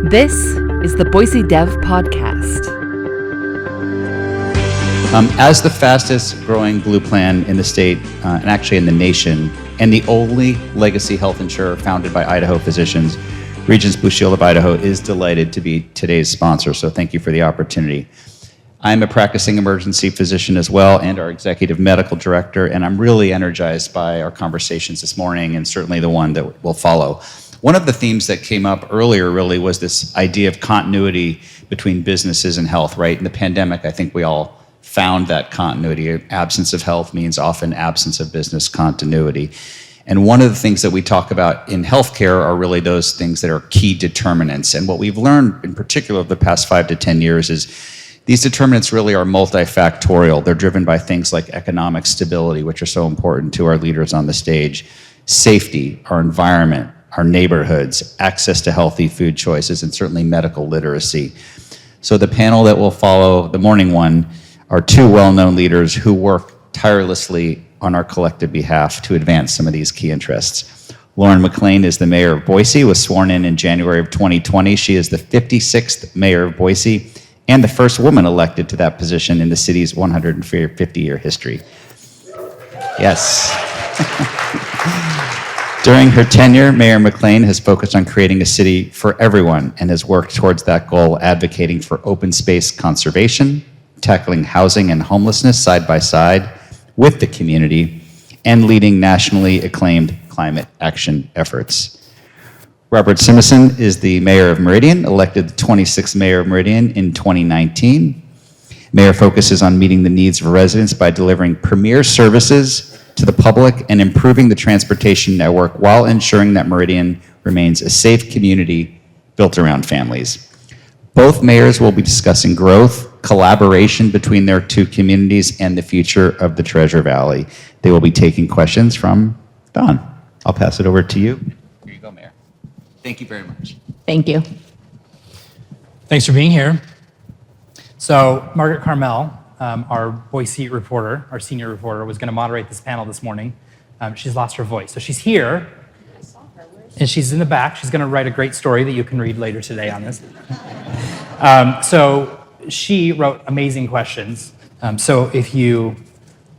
This is the BoiseDev podcast. As the fastest growing Blue plan in the state, and actually in the nation, and the only legacy health insurer founded by Idaho physicians, Regents Blue Shield of Idaho is delighted to be today's sponsor, so thank you for the opportunity. I'm a practicing emergency physician as well, and our executive medical director, and I'm really energized by our conversations this morning, and certainly the one that will follow. One of the themes that came up earlier really was this idea of continuity between businesses and health, right? In the pandemic, I think we all found that continuity. Absence of health means often absence of business continuity. And one of the things that we talk about in healthcare are really those things that are key determinants. And what we've learned in particular over the past 5 to 10 years is these determinants really are multifactorial. They're driven by things like economic stability, which are so important to our leaders on the stage, safety, our environment, our neighborhoods, access to healthy food choices, and certainly medical literacy. So the panel that will follow, the morning one, are two well-known leaders who work tirelessly on our collective behalf to advance some of these key interests. Lauren McLean is the mayor of Boise, was sworn in January of 2020. She is the 56th mayor of Boise and the first woman elected to that position in the city's 150-year history. Yes. During her tenure, Mayor McLean has focused on creating a city for everyone and has worked towards that goal, advocating for open space conservation, tackling housing and homelessness side by side with the community, and leading nationally acclaimed climate action efforts. Robert Simison is the mayor of Meridian, elected the 26th mayor of Meridian in 2019. Mayor focuses on meeting the needs of residents by delivering premier services to the public and improving the transportation network while ensuring that Meridian remains a safe community built around families. Both mayors will be discussing growth, collaboration between their two communities, and the future of the Treasure Valley. They will be taking questions from Dawn. I'll pass it over to you. Here you go, Mayor. Thank you very much. Thank you. Thanks for being here. So Margaret Carmel, our Boise reporter, our senior reporter, was going to moderate this panel this morning. She's lost her voice. So she's here, and she's in the back. She's going to write a great story that you can read later today on this. So she wrote amazing questions. So if you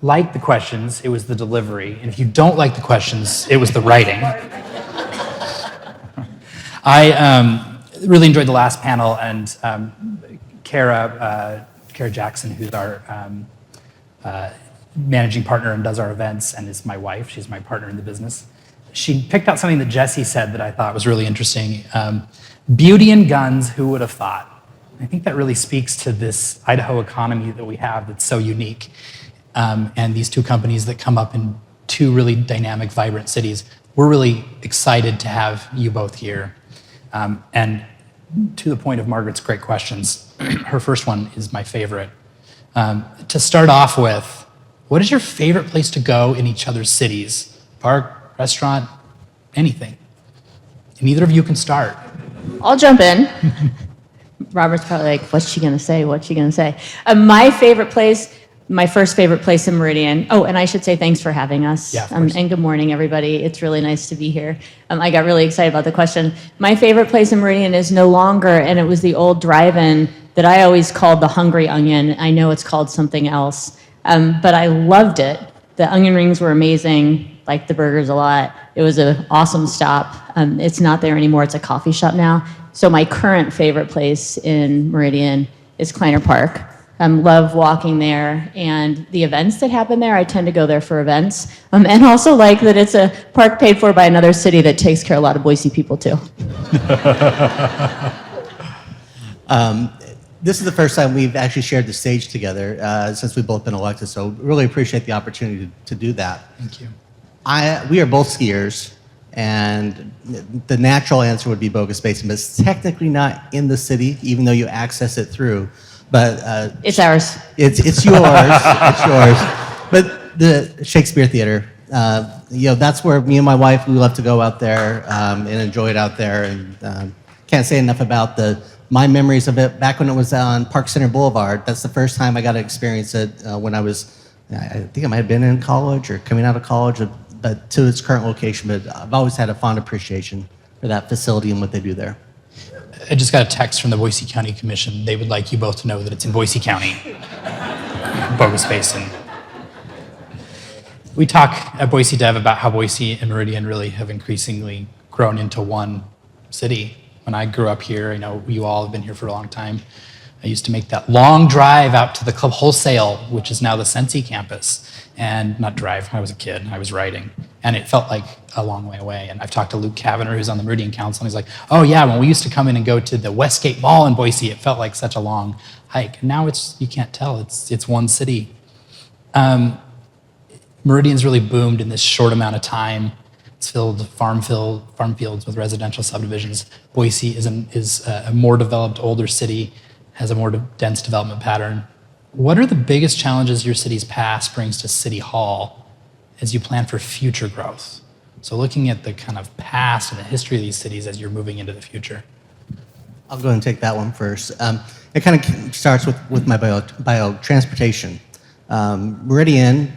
like the questions, it was the delivery. And if you don't like the questions, it was the writing. I really enjoyed the last panel, and Kara Jackson, who's our managing partner and does our events and is my wife. She's my partner in the business. She picked out something that Jesse said that I thought was really interesting. Beauty and guns, who would have thought? I think that really speaks to this Idaho economy that we have that's so unique. And these two companies that come up in two really dynamic, vibrant cities. We're really excited to have you both here. And to the point of Margaret's great questions, her first one is my favorite. To start off with, what is your favorite place to go in each other's cities? Park, restaurant, anything. And either of you can start. I'll jump in. Robert's probably like, what's she going to say? What's she going to say? My favorite place, my first favorite place in Meridian. Oh, and I should say thanks for having us. Yeah, of course. And good morning, everybody. It's really nice to be here. I got really excited about the question. My favorite place in Meridian is no longer, and it was the old drive-in that I always called the Hungry Onion. I know it's called something else, but I loved it. The onion rings were amazing, liked the burgers a lot. It was an awesome stop. It's not there anymore. It's a coffee shop now. So my current favorite place in Meridian is Kleiner Park. Love walking there, and the events that happen there, I tend to go there for events, and also like that it's a park paid for by another city that takes care of a lot of Boise people too. This is the first time we've actually shared the stage together since we've both been elected, so really appreciate the opportunity to do that. Thank you. We are both skiers, and the natural answer would be Bogus Basin, but it's technically not in the city, even though you access it through. But It's ours. It's yours. It's yours. But the Shakespeare Theater, that's where me and my wife, we love to go out there and enjoy it out there. And can't say enough about my memories of it back when it was on Park Center Boulevard. That's the first time I got to experience it when I think I might have been in college or coming out of college, but to its current location. But I've always had a fond appreciation for that facility and what they do there. I just got a text from the Boise County Commission. They would like you both to know that it's in Boise County, Bogus Basin. We talk at BoiseDev about how Boise and Meridian really have increasingly grown into one city. When I grew up here, I know you all have been here for a long time. I used to make that long drive out to the Club Wholesale, which is now the Sensi campus. And not drive, I was a kid, I was riding. And it felt like a long way away. And I've talked to Luke Kavanagh, who's on the Meridian Council, and he's like, oh yeah, when we used to come in and go to the Westgate Mall in Boise, it felt like such a long hike. And now you can't tell, it's one city. Meridian's really boomed in this short amount of time. It's filled farm fields with residential subdivisions. Boise is a more developed, older city, has a more dense development pattern. What are the biggest challenges your city's past brings to City Hall as you plan for future growth? So looking at the kind of past and the history of these cities as you're moving into the future. I'll go ahead and take that one first. It kind of starts with my bio transportation. Meridian,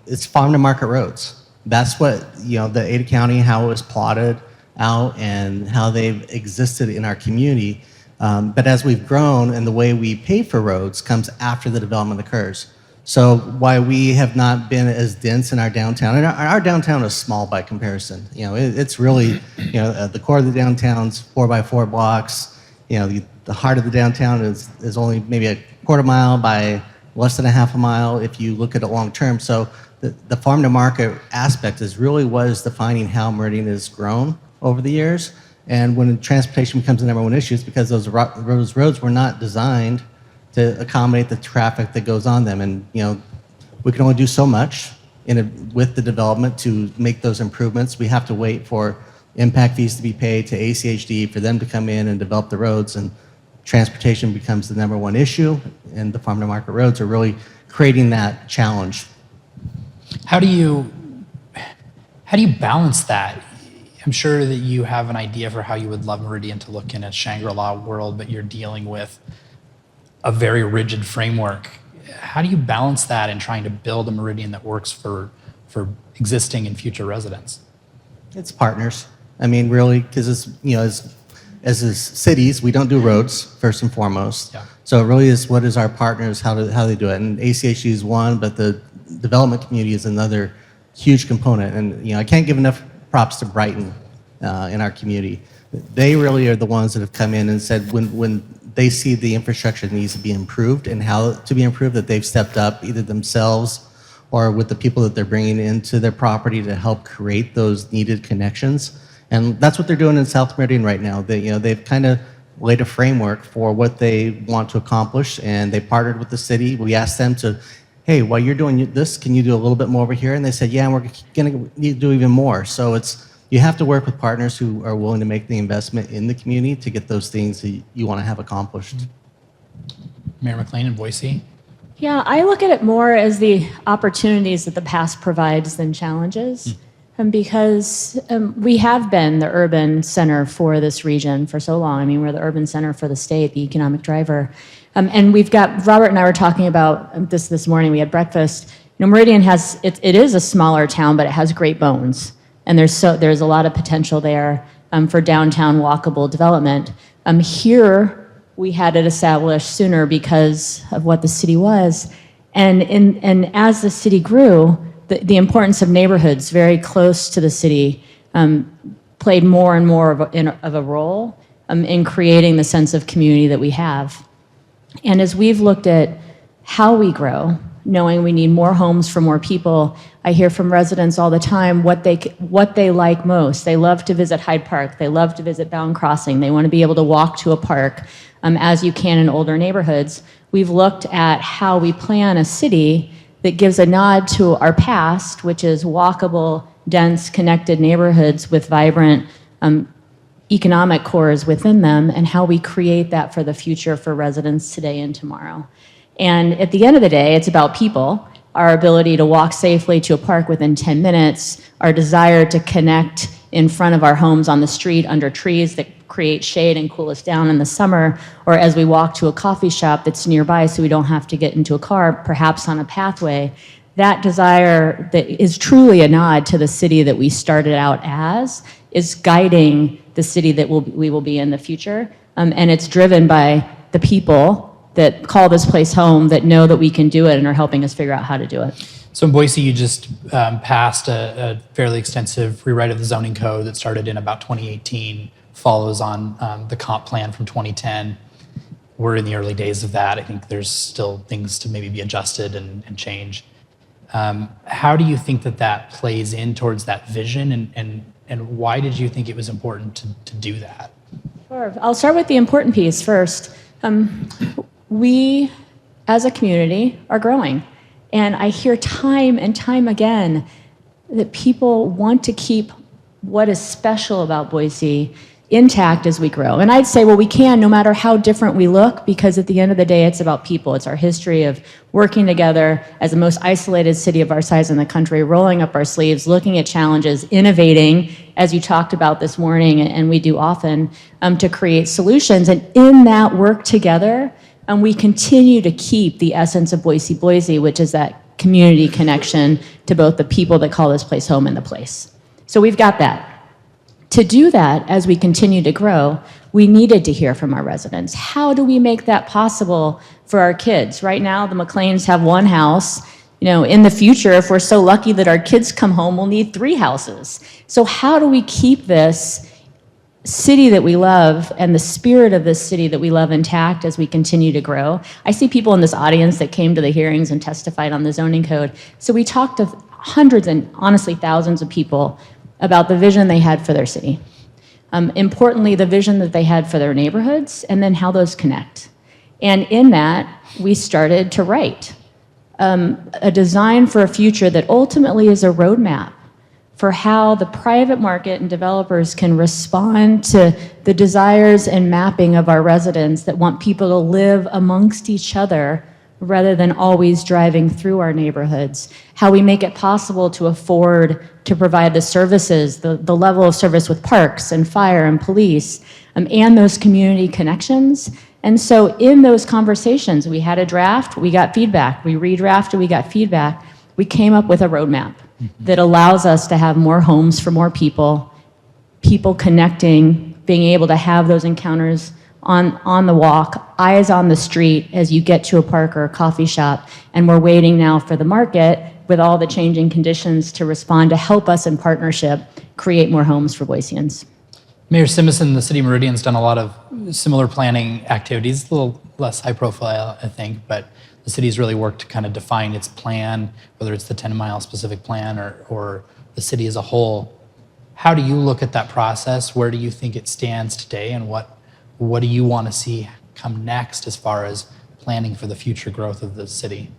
it's farm to market roads. That's what, the Ada County, how it was plotted out and how they've existed in our community. But as we've grown and the way we pay for roads comes after the development occurs. So why we have not been as dense in our downtown, and our downtown is small by comparison. It's really, the core of the downtown's 4x4 blocks. The heart of the downtown is only maybe a quarter mile by less than a half a mile if you look at it long term. So the farm to market aspect is really what is defining how Meridian has grown over the years. And when transportation becomes the number one issue, it's because those roads were not designed to accommodate the traffic that goes on them. And we can only do so much with the development to make those improvements. We have to wait for impact fees to be paid to ACHD for them to come in and develop the roads, and transportation becomes the number one issue, and the farm to market roads are really creating that challenge. How do you balance that? I'm sure that you have an idea for how you would love Meridian to look in a Shangri-La world, but you're dealing with a very rigid framework. How do you balance that in trying to build a Meridian that works for existing and future residents? It's partners. I mean, really, because as cities, we don't do roads first and foremost. Yeah. So it really is what is our partners, how they do it. And ACHD is one, but the development community is another huge component. And I can't give enough props to Brighton in our community. They really are the ones that have come in and said when they see the infrastructure needs to be improved and how to be improved, that they've stepped up either themselves or with the people that they're bringing into their property to help create those needed connections. And that's what they're doing in South Meridian right now. They've kind of laid a framework for what they want to accomplish, and they partnered with the city. We asked them to, hey, while you're doing this, can you do a little bit more over here? And they said, yeah, and we're going to need to do even more. So you have to work with partners who are willing to make the investment in the community to get those things that you want to have accomplished. Mayor McLean in Boise. Yeah, I look at it more as the opportunities that the past provides than challenges. Because we have been the urban center for this region for so long. I mean, we're the urban center for the state, the economic driver. And we've got, Robert and I were talking about this morning, we had breakfast. Meridian it is a smaller town, but it has great bones. And there's a lot of potential there for downtown walkable development. Here, we had it established sooner because of what the city was. And as the city grew, the importance of neighborhoods very close to the city played more and more of a role in creating the sense of community that we have. And as we've looked at how we grow, knowing we need more homes for more people, I hear from residents all the time what they like most. They love to visit Hyde Park. They love to visit Bound Crossing. They want to be able to walk to a park as you can in older neighborhoods. We've looked at how we plan a city that gives a nod to our past, which is walkable, dense, connected neighborhoods with vibrant economic cores within them, and how we create that for the future for residents today and tomorrow. And at the end of the day, it's about people, our ability to walk safely to a park within 10 minutes, our desire to connect in front of our homes on the street under trees that create shade and cool us down in the summer, or as we walk to a coffee shop that's nearby so we don't have to get into a car, perhaps on a pathway. That desire that is truly a nod to the city that we started out as is guiding the city that we will be in the future. And it's driven by the people that call this place home, that know that we can do it and are helping us figure out how to do it. So in Boise, you just passed a fairly extensive rewrite of the zoning code that started in about 2018, follows on the comp plan from 2010. We're in the early days of that. I think there's still things to maybe be adjusted and change. How do you think that plays in towards that vision, and why did you think it was important to do that? Sure. I'll start with the important piece first. We, as a community, are growing. And I hear time and time again that people want to keep what is special about Boise intact as we grow. And I'd say, well, we can, no matter how different we look, because at the end of the day, it's about people. It's our history of working together as the most isolated city of our size in the country, rolling up our sleeves, looking at challenges, innovating, as you talked about this morning, and we do often, to create solutions. And in that work together, we continue to keep the essence of Boise, which is that community connection to both the people that call this place home and the place. So we've got that. To do that, as we continue to grow, we needed to hear from our residents. How do we make that possible for our kids? Right now, the McLeans have one house. In the future, if we're so lucky that our kids come home, we'll need 3 houses. So how do we keep this city that we love and the spirit of this city that we love intact as we continue to grow? I see people in this audience that came to the hearings and testified on the zoning code. So we talked to hundreds and honestly thousands of people about the vision they had for their city. Importantly, the vision that they had for their neighborhoods, and then how those connect. And in that, we started to write a design for a future that ultimately is a roadmap for how the private market and developers can respond to the desires and mapping of our residents that want people to live amongst each other rather than always driving through our neighborhoods. How we make it possible to afford to provide the services, the level of service with parks and fire and police, and those community connections. And so in those conversations, we had a draft, we got feedback, we redrafted, we got feedback. We came up with a roadmap that allows us to have more homes for more people connecting, being able to have those encounters on the walk, eyes on the street as you get to a park or a coffee shop. And we're waiting now for the market with all the changing conditions to respond to help us in partnership create more homes for Boiseans. Mayor Simison, the City of Meridian's done a lot of similar planning activities, a little less high profile, I think, but the city's really worked to kind of define its plan, whether it's the 10-mile specific plan or the city as a whole. How do you look at that process? Where do you think it stands today, and what do you want to see come next as far as planning for the future growth of the city?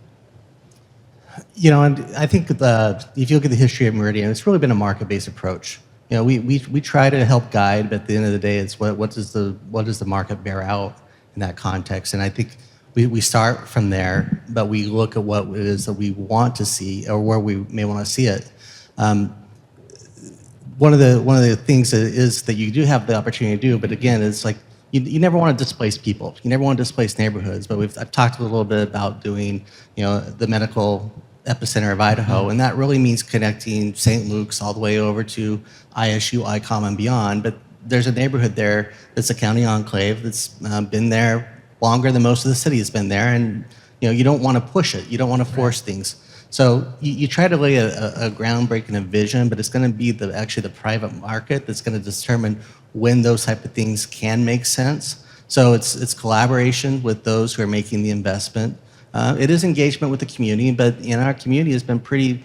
And I think if you look at the history of Meridian, it's really been a market-based approach. We try to help guide, but at the end of the day, it's what does the market bear out in that context? And I think we start from there, but we look at what it is that we want to see or where we may want to see it. One of the things is that you do have the opportunity to do, but again, it's like you never want to displace people. You never want to displace neighborhoods. But I've talked a little bit about doing the medical epicenter of Idaho, and that really means connecting St. Luke's all the way over to ISU, ICOM, and beyond. But there's a neighborhood there that's a county enclave that's been there longer than most of the city has been there, and you don't want to push it. You don't want to force things. So you try to lay a groundbreaking vision, but it's going to be actually the private market that's going to determine when those type of things can make sense. So it's collaboration with those who are making the investment. It is engagement with the community, but our community has been pretty,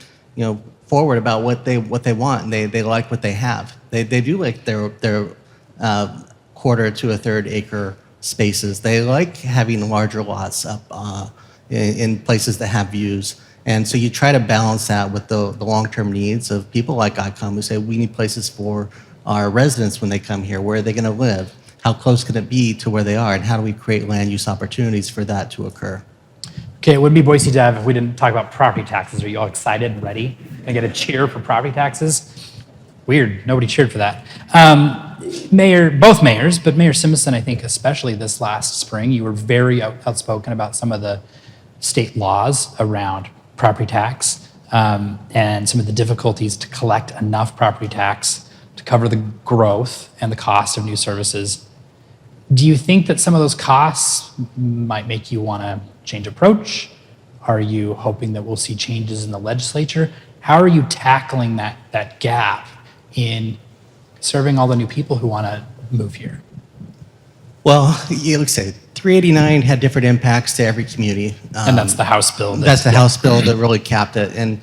forward about what they want, and they like what they have. They do like their quarter to a third acre spaces. They like having larger lots up in places that have views. And so you try to balance that with the long-term needs of people like ICOM who say, we need places for our residents when they come here. Where are they going to live? How close can it be to where they are? And how do we create land use opportunities for that to occur? Okay, it would be BoiseDev if we didn't talk about property taxes. Are you all excited and ready? Can I get a cheer for property taxes? Weird, nobody cheered for that. Both mayors, but Mayor Simison, I think especially this last spring, you were very outspoken about some of the state laws around property tax and some of the difficulties to collect enough property tax to cover the growth and the cost of new services. Do you think that some of those costs might make you want to change approach? Are you hoping that we'll see changes in the legislature? How are you tackling that gap in serving all the new people who want to move here? Well, like I said, 389 had different impacts to every community. And that's the House bill. That's the House bill that really capped it. And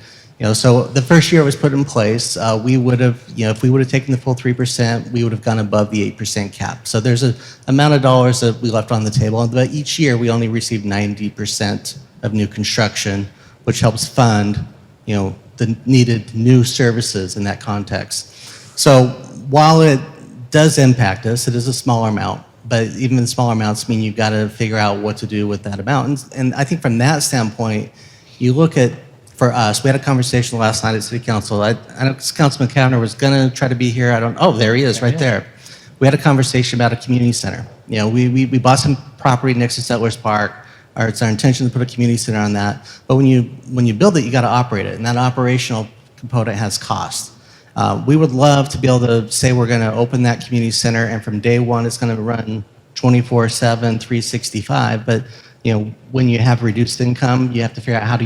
so the first year it was put in place, we would have, if we would have taken the full 3%, we would have gone above the 8% cap. So there's an amount of dollars that we left on the table. But each year we only received 90% of new construction, which helps fund, the needed new services in that context. So while it does impact us, it is a smaller amount. But even smaller amounts mean you've got to figure out what to do with that amount. And I think from that standpoint, you look at, for us, we had a conversation last night at City Council. I know Councilman Kavner was going to try to be here. There he is, right there. We had a conversation about a community center. We bought some property next to Settlers Park. It's our intention to put a community center on that. But when you build it, you got to operate it, and that operational component has cost. We would love to be able to say we're going to open that community center, and from day one, it's going to run 24/7, 365. But when you have reduced income, you have to figure out how do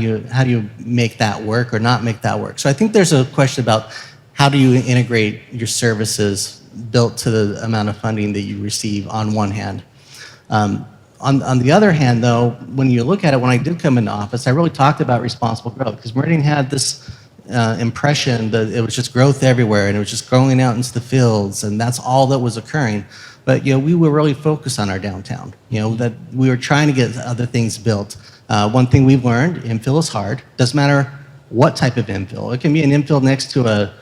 you make that work or not make that work. So I think there's a question about how do you integrate your services built to the amount of funding that you receive on one hand. On the other hand, though, when you look at it, when I did come into office, I really talked about responsible growth because Meridian had this impression that it was just growth everywhere and it was just growing out into the fields and that's all that was occurring. But we were really focused on our downtown. That we were trying to get other things built. One thing we've learned: infill is hard. Doesn't matter what type of infill. It can be an infill next to a,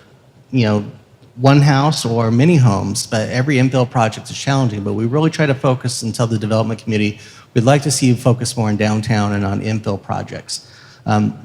one house or many homes. But every infill project is challenging. But we really try to focus and tell the development community we'd like to see you focus more on downtown and on infill projects.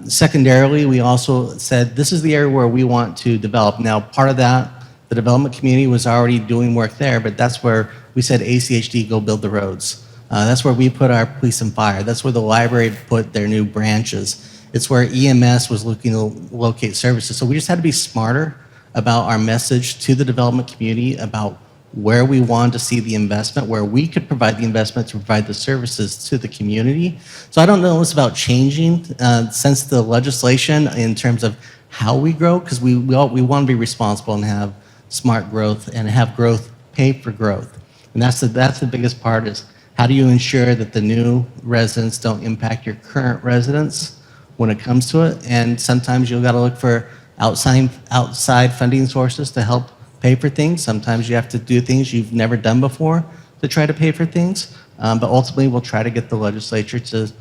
Secondarily, we also said this is the area where we want to develop. Now, part of that, the development community was already doing work there, but that's where we said ACHD, go build the roads. That's where we put our police and fire. That's where the library put their new branches. It's where EMS was looking to locate services. So we just had to be smarter about our message to the development community about where we wanted to see the investment, where we could provide the investment to provide the services to the community. So I don't know it's about changing since the legislation in terms of how we grow, because we want to be responsible and have smart growth and have growth pay for growth. And that's the biggest part is how do you ensure that the new residents don't impact your current residents when it comes to it? And sometimes you've got to look for outside funding sources to help pay for things. Sometimes you have to do things you've never done before to try to pay for things. But ultimately, we'll try to get the legislature to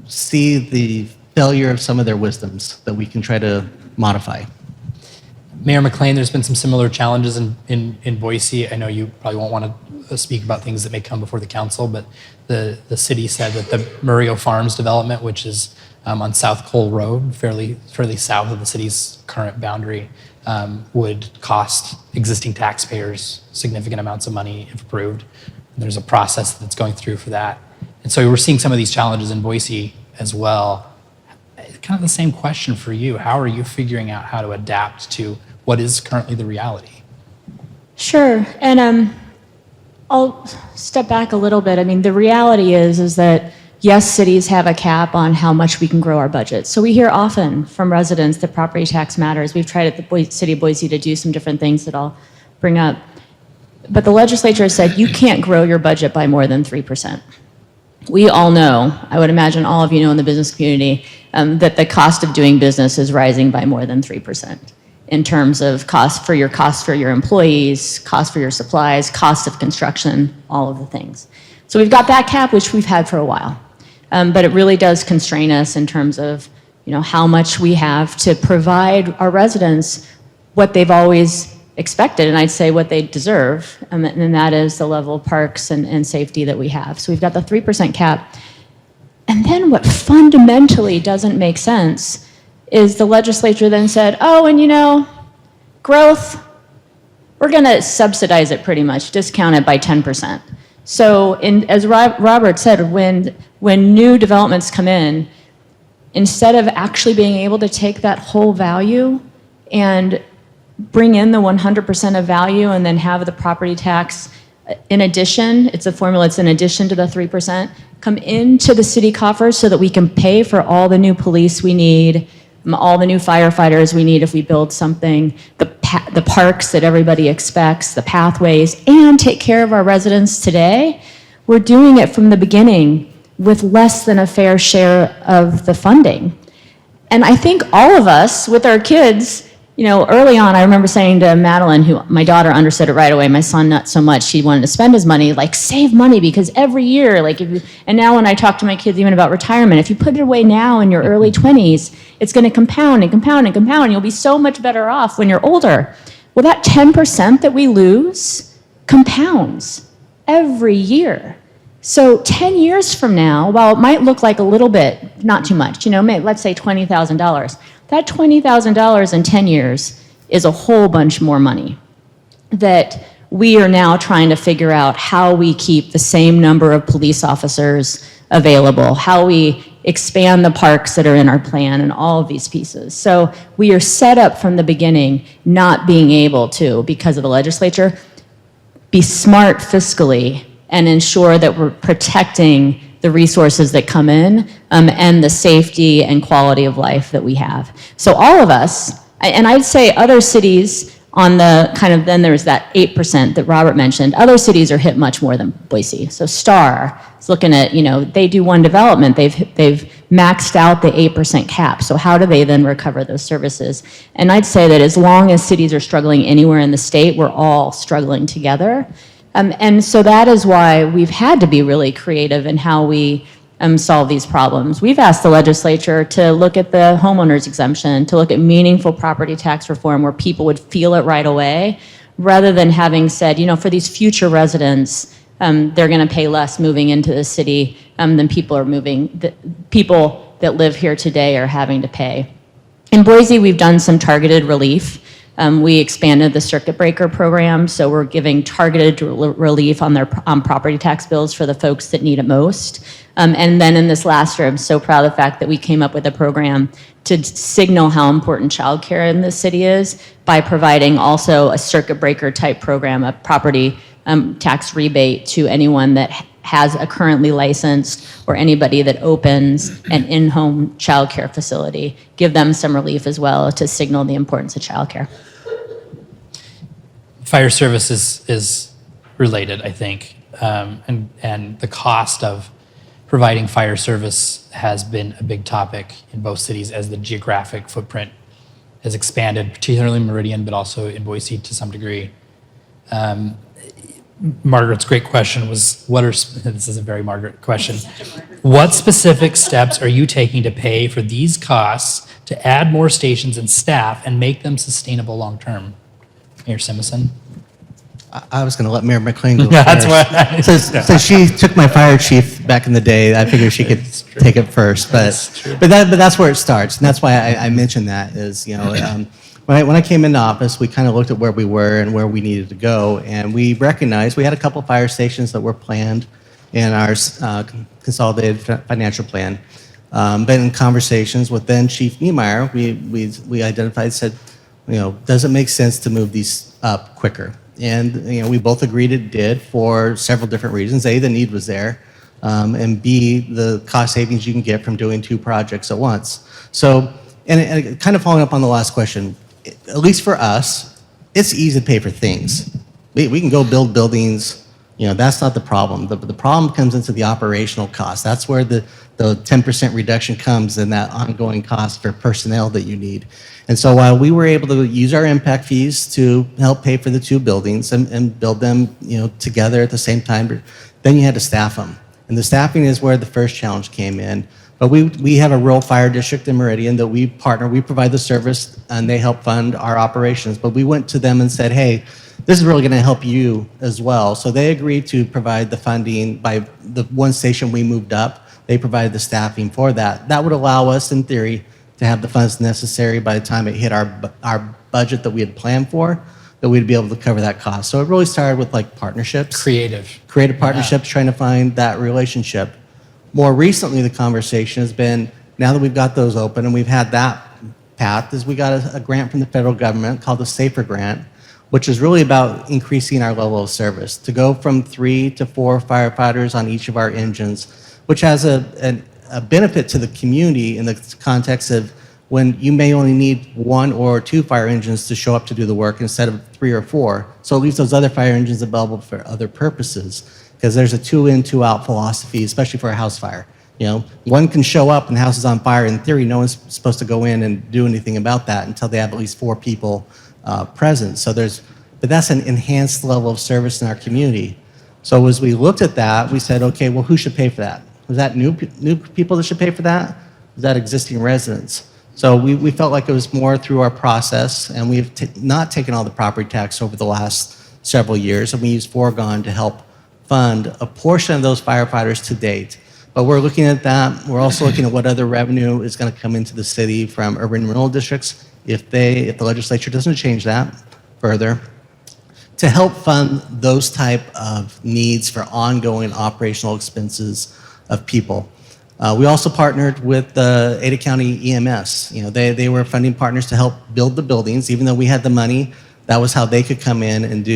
see the failure of some of their wisdoms that we can try to modify. Mayor McLean, there's been some similar challenges in Boise. I know you probably won't want to speak about things that may come before the council, but the city said that the Murillo Farms development, which is on South Cole Road, fairly south of the city's current boundary, would cost existing taxpayers significant amounts of money if approved. And there's a process that's going through for that. And so we're seeing some of these challenges in Boise as well. Kind of the same question for you. How are you figuring out how to adapt to what is currently the reality? Sure, and I'll step back a little bit. I mean, the reality is that yes, cities have a cap on how much we can grow our budget. So we hear often from residents that property tax matters. We've tried at the city of Boise to do some different things that I'll bring up. But the legislature has said you can't grow your budget by more than 3%. We all know, I would imagine all of you know in the business community, that the cost of doing business is rising by more than 3% in terms of cost for your employees, cost for your supplies, cost of construction, all of the things. So we've got that cap, which we've had for a while. But it really does constrain us in terms of how much we have to provide our residents what they've always expected, and I'd say what they deserve, and that is the level of parks and safety that we have. So we've got the 3% cap. And then what fundamentally doesn't make sense is the legislature then said, oh, and growth, we're going to subsidize it pretty much, discount it by 10%. So as Robert said, when new developments come in, instead of actually being able to take that whole value and bring in the 100% of value and then have the property tax in addition, it's a formula, it's in addition to the 3%, come into the city coffers so that we can pay for all the new police we need, all the new firefighters we need if we build something, the parks that everybody expects, the pathways, and take care of our residents today. We're doing it from the beginning with less than a fair share of the funding. And I think all of us with our kids, early on, I remember saying to Madeline, who my daughter understood it right away, my son not so much, she wanted to spend his money, save money, because every year, and now when I talk to my kids even about retirement, if you put it away now in your early 20s, it's gonna compound and compound and compound, you'll be so much better off when you're older. Well, that 10% that we lose compounds every year. So 10 years from now, while it might look like a little bit, not too much, let's say $20,000, that $20,000 in 10 years is a whole bunch more money that we are now trying to figure out how we keep the same number of police officers available, how we expand the parks that are in our plan, and all of these pieces. So we are set up from the beginning not being able to, because of the legislature, be smart fiscally and ensure that we're protecting the resources that come in and the safety and quality of life that we have. So all of us, and I'd say other cities on the then there's that 8% that Robert mentioned. Other cities are hit much more than Boise. So Star is looking at, they do one development. They've maxed out the 8% cap. So how do they then recover those services? And I'd say that as long as cities are struggling anywhere in the state, we're all struggling together. And so that is why we've had to be really creative in how we solve these problems. We've asked the legislature to look at the homeowners exemption, to look at meaningful property tax reform where people would feel it right away, rather than having said, for these future residents, they're going to pay less moving into the city than people that live here today are having to pay. In Boise, we've done some targeted relief. We expanded the circuit breaker program, so we're giving targeted relief on their property tax bills for the folks that need it most. And then in this last year, I'm so proud of the fact that we came up with a program to signal how important childcare in this city is by providing also a circuit breaker type program, a property tax rebate to anyone that has a currently licensed or anybody that opens an in-home childcare facility. Give them some relief as well to signal the importance of childcare. Fire service is related, I think, and the cost of providing fire service has been a big topic in both cities as the geographic footprint has expanded, particularly in Meridian, but also in Boise to some degree. Margaret's great question was, this is a very Margaret question. What specific steps are you taking to pay for these costs to add more stations and staff and make them sustainable long-term? Mayor Simison? I was going to let Mayor McLean go That's first. why. Since she took my fire chief back in the day, I figured she could take it first. But that's where it starts, and that's why I mentioned that is, when I came into office, we kind of looked at where we were and where we needed to go, and we recognized we had a couple fire stations that were planned in our consolidated financial plan. But in conversations with then Chief Niemeyer, we identified, said, does it make sense to move these up quicker? And we both agreed it did for several different reasons. A, the need was there, and B, the cost savings you can get from doing two projects at once. So, and kind of following up on the last question, at least for us, it's easy to pay for things. We can go build buildings, that's not the problem. The problem comes into the operational cost. That's where the 10% reduction comes in that ongoing cost for personnel that you need. And so while we were able to use our impact fees to help pay for the two buildings and build them, together at the same time, then you had to staff them. And the staffing is where the first challenge came in. But we have a rural fire district in Meridian that we partner, we provide the service, and they help fund our operations. But we went to them and said, hey, this is really going to help you as well. So they agreed to provide the funding by the one station we moved up. They provided the staffing for that. That would allow us, in theory, to have the funds necessary by the time it hit our budget that we had planned for, that we'd be able to cover that cost. So it really started with partnerships. Creative partnerships, trying to find that relationship. More recently, the conversation has been, now that we've got those open and we've had that path, is we got a grant from the federal government called the SAFER grant, which is really about increasing our level of service, to go from 3 to 4 firefighters on each of our engines, which has a benefit to the community in the context of when you may only need 1 or 2 fire engines to show up to do the work instead of 3 or 4. So it leaves those other fire engines available for other purposes, because there's a 2 in, 2 out philosophy, especially for a house fire. You know, one can show up and the house is on fire. In theory, no one's supposed to go in and do anything about that until they have at least 4 people present. So but that's an enhanced level of service in our community. So as we looked at that, we said, okay, well, who should pay for that? Was that new people that should pay for that? Was that existing residents? So we felt like it was more through our process, and we've not taken all the property tax over the last several years, and we used foregone to help fund a portion of those firefighters to date. But we're looking at that. We're also looking at what other revenue is going to come into the city from urban renewal districts if the legislature doesn't change that further, to help fund those type of needs for ongoing operational expenses of people. We also partnered with the Ada County EMS. You know, they were funding partners to help build the buildings. Even though we had the money, that was how they could come in and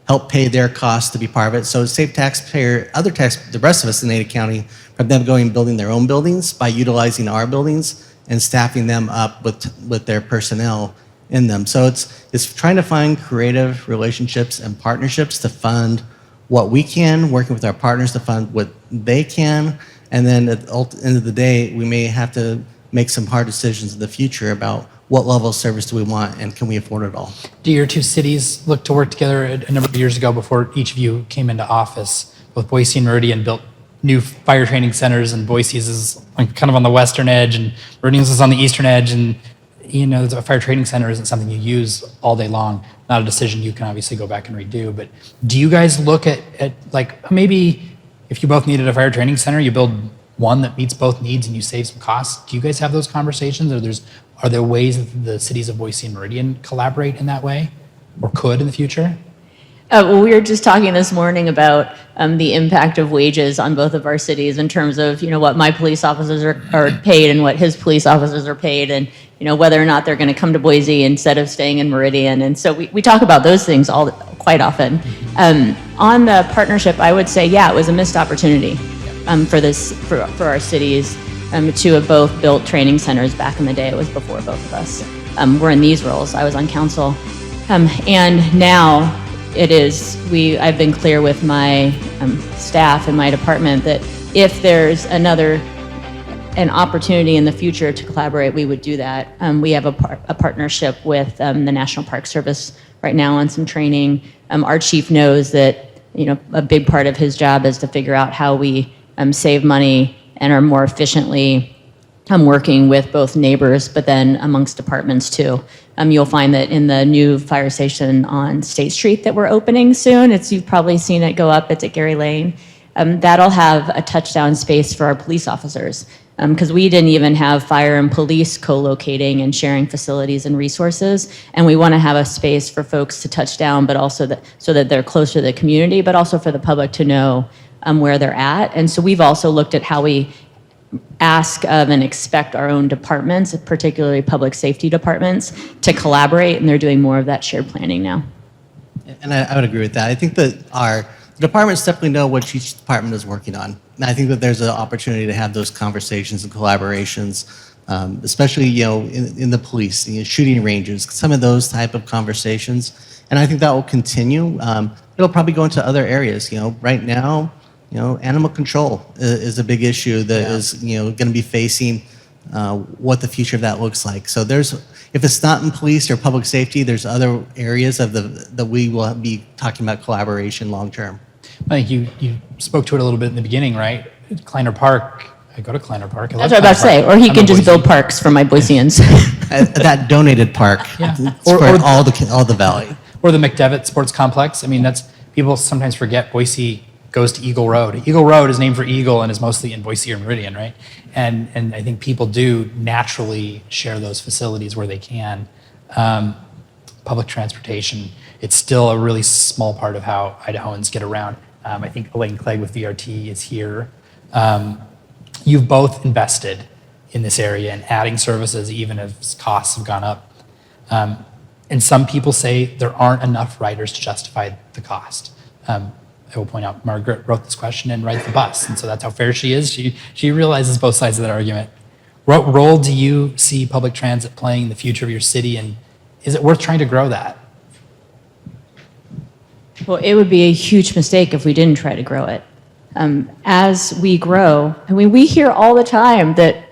help pay their costs to be part of it. So it saved the rest of us in Ada County from them going and building their own buildings by utilizing our buildings and staffing them up with their personnel in them. So it's trying to find creative relationships and partnerships to fund what we can, working with our partners to fund what they can, and then at the end of the day, we may have to make some hard decisions in the future about what level of service do we want and can we afford it all. Do your 2 cities look to work together? A number of years ago, before each of you came into office, both Boise and Meridian built new fire training centers, and Boise's is kind of on the western edge, and Meridian's is on the eastern edge, and you know, a fire training center isn't something you use all day long. Not a decision you can obviously go back and redo, but do you guys look at like maybe if you both needed a fire training center, you build one that meets both needs and you save some costs? Do you guys have those conversations? Are there ways that the cities of Boise and Meridian collaborate in that way, or could in the future? Well, we were just talking this morning about the impact of wages on both of our cities in terms of, you know, what my police officers are paid and what his police officers are paid, and, you know, whether or not they're going to come to Boise instead of staying in Meridian. And so we talk about those things quite often. On the partnership, I would say, yeah, it was a missed opportunity for our cities to have both built training centers back in the day. It was before both of us were in these roles. I was on council. And now I've been clear with my staff and my department that if there's an opportunity in the future to collaborate, we would do that. We have a partnership with the National Park Service right now on some training. Our chief knows that, you know, a big part of his job is to figure out how we save money and are more efficiently working with both neighbors, but then amongst departments too. You'll find that in the new fire station on State Street that we're opening soon, you've probably seen it go up, it's at Gary Lane. That'll have a touchdown space for our police officers, because we didn't even have fire and police co-locating and sharing facilities and resources, and we want to have a space for folks to touch down, but also so that they're closer to the community, but also for the public to know where they're at. And so we've also looked at how we ask of and expect our own departments, particularly public safety departments, to collaborate, and they're doing more of that shared planning now. And I would agree with that. I think that our departments definitely know what each department is working on. And I think that there's an opportunity to have those conversations and collaborations, especially, you know, in the police, you know, shooting ranges, some of those type of conversations. And I think that will continue. It'll probably go into other areas. You know, right now, you know, animal control is a big issue that is, you know, going to be facing what the future of that looks like. So if it's not in police or public safety, there's other areas that we will be talking about collaboration long term. I think you spoke to it a little bit in the beginning, right? Kleiner Park. I go to Kleiner Park. That's what I was about to say. Or he can just build parks for my Boiseans. That donated park, for all the valley. Or the McDevitt Sports Complex. I mean, people sometimes forget Boise goes to Eagle Road. Eagle Road is named for Eagle and is mostly in Boise or Meridian, right? And I think people do naturally share those facilities where they can. Public transportation, it's still a really small part of how Idahoans get around. I think Elaine Clegg with VRT is here. You've both invested in this area and adding services even as costs have gone up. And some people say there aren't enough riders to justify the cost. I will point out Margaret wrote this question and rides the bus, and so that's how fair she is. She realizes both sides of that argument. What role do you see public transit playing in the future of your city, and is it worth trying to grow that? Well, it would be a huge mistake if we didn't try to grow it. As we grow, I mean, we hear all the time that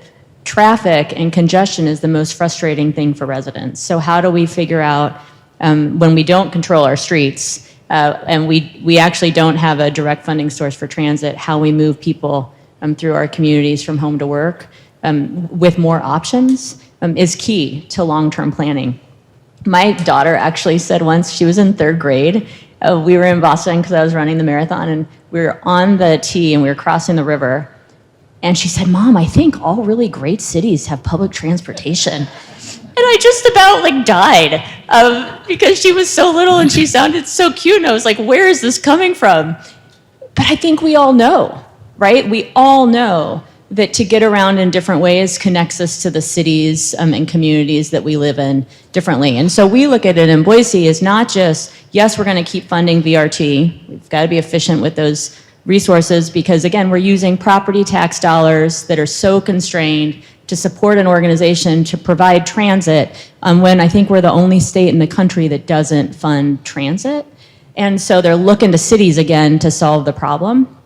traffic and congestion is the most frustrating thing for residents. So how do we figure out when we don't control our streets and we actually don't have a direct funding source for transit, how we move people through our communities from home to work with more options is key to long-term planning. My daughter actually said once, she was in 3rd grade, we were in Boston because I was running the marathon, and we were on the T and we were crossing the river. And she said, "Mom, I think all really great cities have public transportation." And I just about died because she was so little and she sounded so cute. And I was like, where is this coming from? But I think we all know, right? We all know that to get around in different ways connects us to the cities and communities that we live in differently. And so we look at it in Boise as not just, yes, we're going to keep funding VRT. We've got to be efficient with those resources because, again, we're using property tax dollars that are so constrained to support an organization to provide transit when I think we're the only state in the country that doesn't fund transit. And so they're looking to cities again to solve the problem.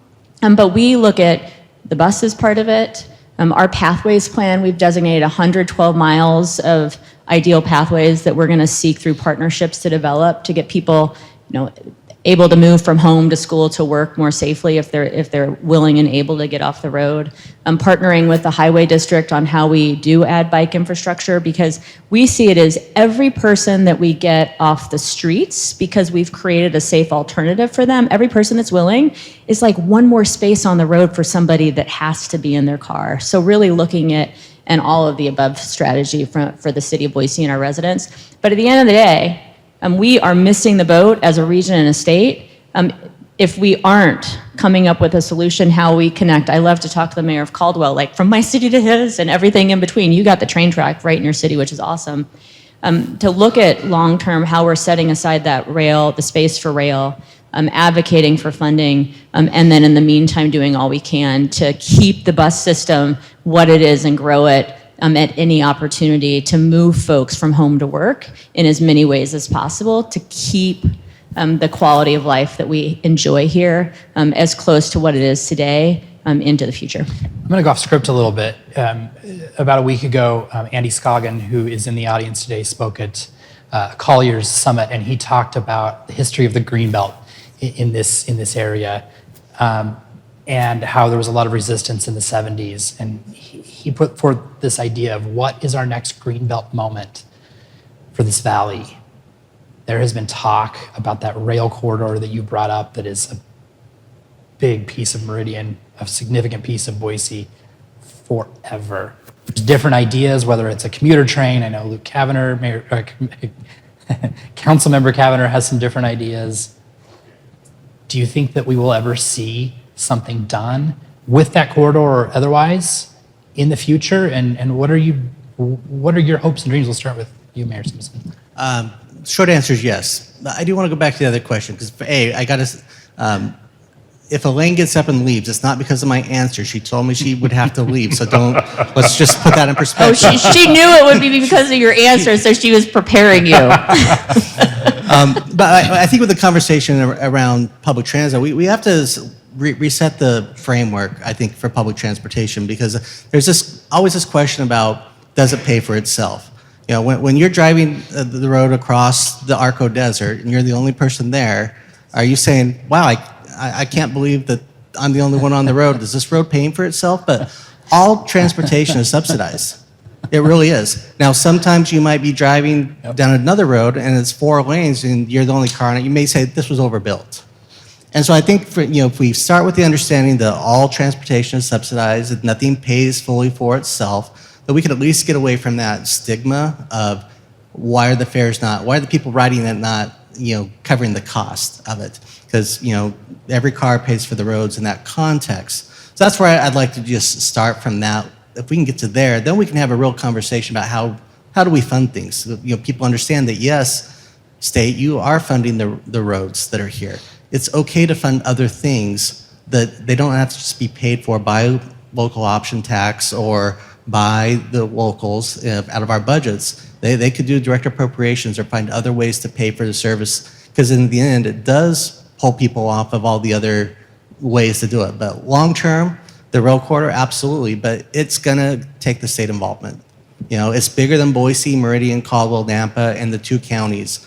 But we look at the bus as part of it. Our pathways plan, we've designated 112 miles of ideal pathways that we're going to seek through partnerships to develop to get people, able to move from home to school to work more safely if they're willing and able to get off the road. Partnering with the highway district on how we do add bike infrastructure because we see it as every person that we get off the streets because we've created a safe alternative for them. Every person that's willing is like one more space on the road for somebody that has to be in their car. So really looking at an all of the above strategy for the city of Boise and our residents. But at the end of the day, we are missing the boat as a region and a state if we aren't coming up with a solution how we connect. I love to talk to the mayor of Caldwell, from my city to his and everything in between. You got the train track right in your city, which is awesome. To look at long-term how we're setting aside that rail, the space for rail, advocating for funding, and then in the meantime doing all we can to keep the bus system what it is and grow it at any opportunity to move folks from home to work in as many ways as possible to keep the quality of life that we enjoy here as close to what it is today into the future. I'm going to go off script a little bit. About a week ago, Andy Scoggin, who is in the audience today, spoke at Collier's Summit, and he talked about the history of the Greenbelt in this area. And how there was a lot of resistance in the 70s. And he put forth this idea of what is our next Greenbelt moment for this valley. There has been talk about that rail corridor that you brought up that is a big piece of Meridian, a significant piece of Boise forever. There's different ideas, whether it's a commuter train. I know Luke Kavanagh, Councilmember Kavanagh has some different ideas. Do you think that we will ever see something done with that corridor or otherwise in the future? And what are your hopes and dreams? We'll start with you, Mayor Simison. Short answer is yes. I do want to go back to the other question because I got to. If Elaine gets up and leaves, it's not because of my answer. She told me she would have to leave, so let's just put that in perspective. Oh, she knew it would be because of your answer, so she was preparing you. But I think with the conversation around public transit, we have to reset the framework, I think, for public transportation because there's always this question about does it pay for itself? When you're driving the road across the Arco Desert and you're the only person there, are you saying, wow, I can't believe that I'm the only one on the road. Is this road paying for itself? But all transportation is subsidized. It really is. Now, sometimes you might be driving down another road and it's 4 lanes and you're the only car on it. You may say this was overbuilt. And so I think if we start with the understanding that all transportation is subsidized, that nothing pays fully for itself, that we could at least get away from that stigma of why are the people riding it not covering the cost of it? Because every car pays for the roads in that context. So that's where I'd like to just start from that. If we can get to there, then we can have a real conversation about how how do we fund things? People understand that, yes, state, you are funding the roads that are here. It's okay to fund other things that they don't have to just be paid for by local option tax or by the locals out of our budgets. They could do direct appropriations or find other ways to pay for the service, because in the end, it does pull people off of all the other ways to do it. But long term, the rail corridor, absolutely, but it's gonna take the state involvement. It's bigger than Boise, Meridian, Caldwell, Nampa, and the 2 counties.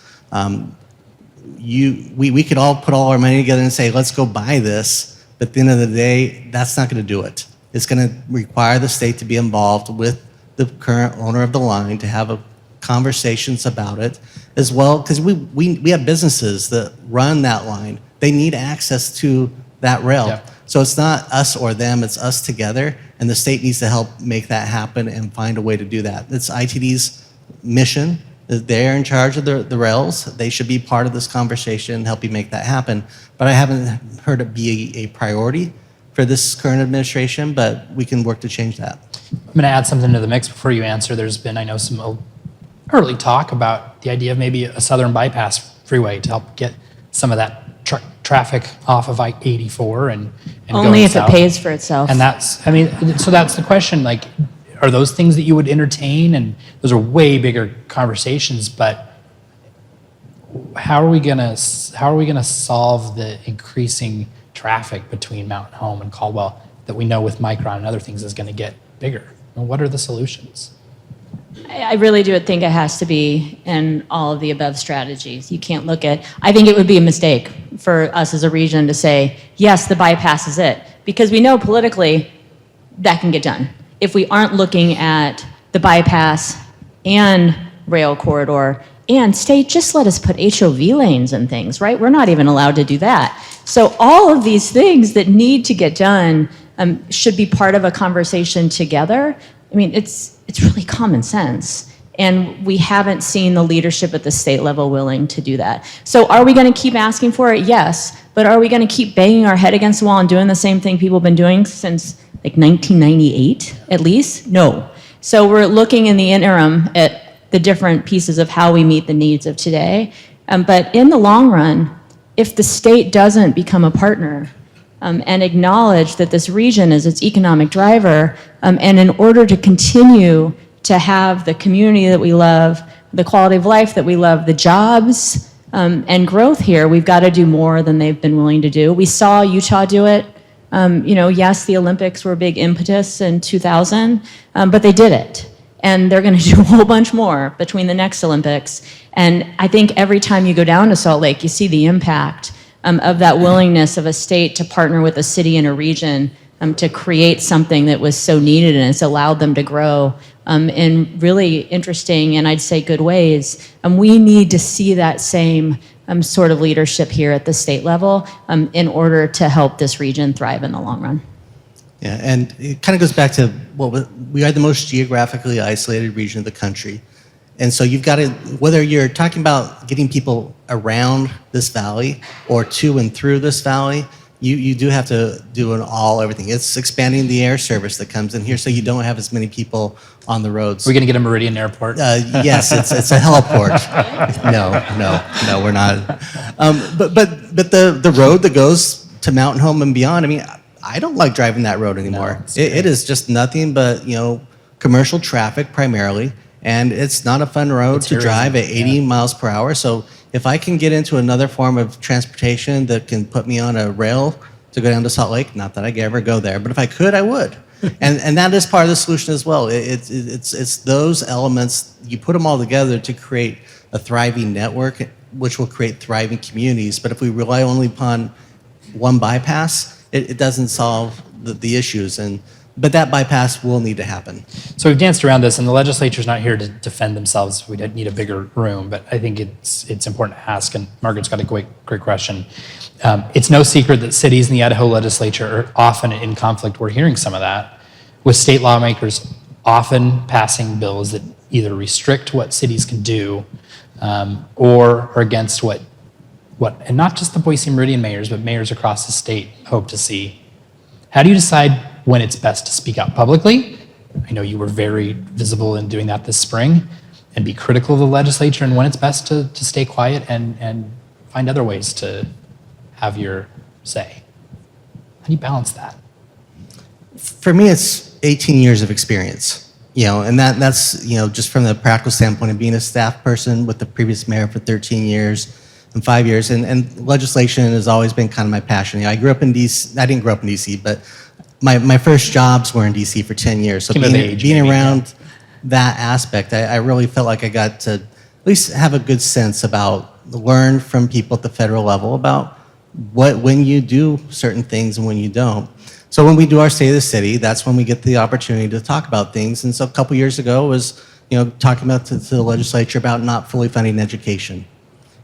We could all put all our money together and say, let's go buy this, but at the end of the day, that's not gonna do it. It's gonna require the state to be involved with the current owner of the line to have conversations about it as well, because we have businesses that run that line. They need access to that rail. Yeah. So it's not us or them, it's us together, and the state needs to help make that happen and find a way to do that. It's ITD's mission. They're in charge of the rails. They should be part of this conversation, helping make that happen. But I haven't heard it be a priority for this current administration, but we can work to change that. I'm going to add something to the mix before you answer. There's been, I know, some early talk about the idea of maybe a southern bypass freeway to help get some of that traffic off of I-84 and Only if south. it pays for itself. And so that's the question. Like, are those things that you would entertain? And those are way bigger conversations. But how are we gonna solve the increasing traffic between Mountain Home and Caldwell that we know with Micron and other things is going to get bigger? And what are the solutions? I really do think it has to be in all of the above strategies. You can't look at, I think it would be a mistake for us as a region to say, yes, the bypass is it, because we know politically that can get done. If we aren't looking at the bypass and rail corridor and state, just let us put HOV lanes and things, right? We're not even allowed to do that. So all of these things that need to get done should be part of a conversation together. I mean, it's really common sense. And we haven't seen the leadership at the state level willing to do that. So are we going to keep asking for it? Yes. But are we going to keep banging our head against the wall and doing the same thing people have been doing since like 1998 at least? No. So we're looking in the interim at the different pieces of how we meet the needs of today. But in the long run, if the state doesn't become a partner and acknowledge that this region is its economic driver, and in order to continue to have the community that we love, the quality of life that we love, the jobs and growth here, we've got to do more than they've been willing to do. We saw Utah do it. Yes, the Olympics were a big impetus in 2000, but they did it. And they're going to do a whole bunch more between the next Olympics. And I think every time you go down to Salt Lake, you see the impact of that willingness of a state to partner with a city and a region to create something that was so needed, and it's allowed them to grow in really interesting and I'd say good ways. We need to see that same sort of leadership here at the state level in order to help this region thrive in the long run. Yeah, and it kind of goes back to we are the most geographically isolated region of the country. And so you've got to, whether you're talking about getting people around this valley or to and through this valley, you do have to do everything. It's expanding the air service that comes in here so you don't have as many people on the roads. We're going to get a Meridian airport. Yes, it's a heliport. No, we're not. But the road that goes to Mountain Home and beyond, I mean, I don't like driving that road anymore. No, it is just nothing but commercial traffic primarily, and it's not a fun road to drive at 80 miles per hour. So if I can get into another form of transportation that can put me on a rail to go down to Salt Lake, not that I could ever go there, but if I could, I would. and that is part of the solution as well. It's those elements, you put them all together to create a thriving network, which will create thriving communities. But if we rely only upon one bypass, it doesn't solve the issues. But that bypass will need to happen. So we've danced around this, and the legislature's not here to defend themselves. We need a bigger room, but I think it's important to ask, and Margaret's got a great question. It's no secret that cities in the Idaho legislature are often in conflict. We're hearing some of that, with state lawmakers often passing bills that either restrict what cities can do or are against what, and not just the Boise Meridian mayors, but mayors across the state hope to see. How do you decide when it's best to speak out publicly? I know you were very visible in doing that this spring. and be critical of the legislature, and when it's best to stay quiet and find other ways to have your say. How do you balance that? For me, it's 18 years of experience, and that's, just from the practical standpoint of being a staff person with the previous mayor for 13 years and 5 years. And legislation has always been kind of my passion. I grew up in DC. I didn't grow up in DC, but my first jobs were in DC for 10 years. So being around that aspect, I really felt like I got to at least have a good sense about, learn from people at the federal level about when you do certain things and when you don't. So when we do our State of the City, that's when we get the opportunity to talk about things. And so a couple years ago was, talking about to the legislature about not fully funding education.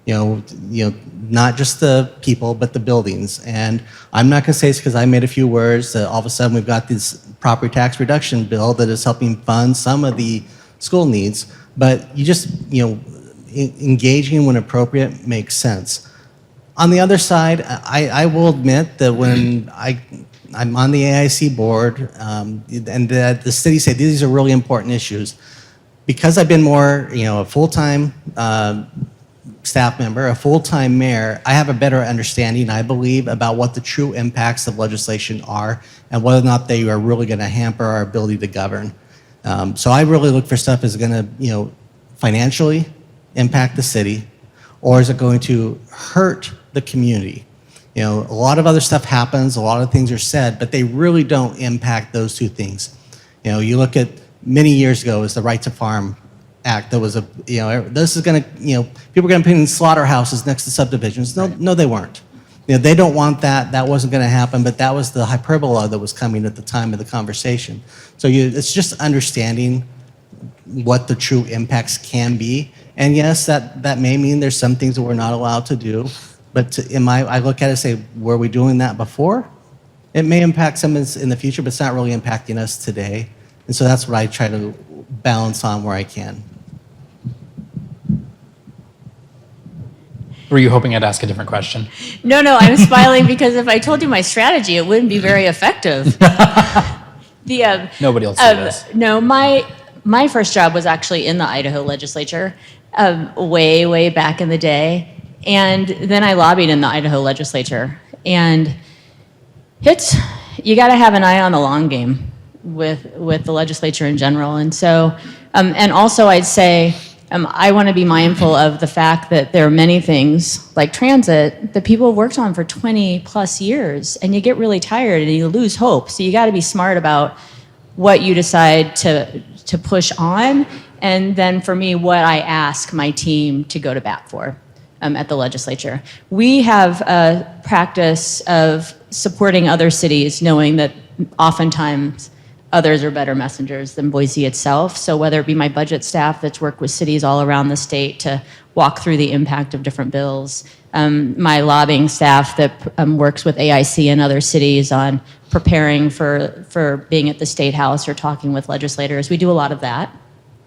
Not just the people, but the buildings. And I'm not going to say it's because I made a few words that all of a sudden we've got this property tax reduction bill that is helping fund some of the school needs. But you just, engaging when appropriate makes sense. On the other side, I will admit that when I'm on the AIC board, and the city said these are really important issues, because I've been more, a full-time staff member, a full-time mayor, I have a better understanding, I believe, about what the true impacts of legislation are and whether or not they are really going to hamper our ability to govern. So I really look for stuff that's going to, financially impact the city, or is it going to hurt the community? A lot of other stuff happens, a lot of things are said, but they really don't impact those two things. You look at many years ago is the Right to Farm Act that was this is going to, people are going to put in slaughterhouses next to subdivisions. No, they weren't. They don't want that. That wasn't going to happen, but that was the hyperbola that was coming at the time of the conversation. So it's just understanding what the true impacts can be. And yes, that may mean there's some things that we're not allowed to do. But I look at it and say, were we doing that before? It may impact some in the future, but it's not really impacting us today. And so that's what I try to balance on where I can. Were you hoping I'd ask a different question? No, I'm smiling because if I told you my strategy, it wouldn't be very effective. Nobody will see this. No, my first job was actually in the Idaho legislature, way back in the day. And then I lobbied in the Idaho legislature. And you got to have an eye on the long game with the legislature in general. And so, and also I'd say, I want to be mindful of the fact that there are many things like transit that people have worked on for 20 plus years, and you get really tired and you lose hope. So you got to be smart about what you decide to push on, and then for me, what I ask my team to go to bat for at the legislature. We have a practice of supporting other cities, knowing that oftentimes others are better messengers than Boise itself. So whether it be my budget staff that's worked with cities all around the state to walk through the impact of different bills, my lobbying staff that works with AIC and other cities on preparing for being at the State House or talking with legislators, we do a lot of that.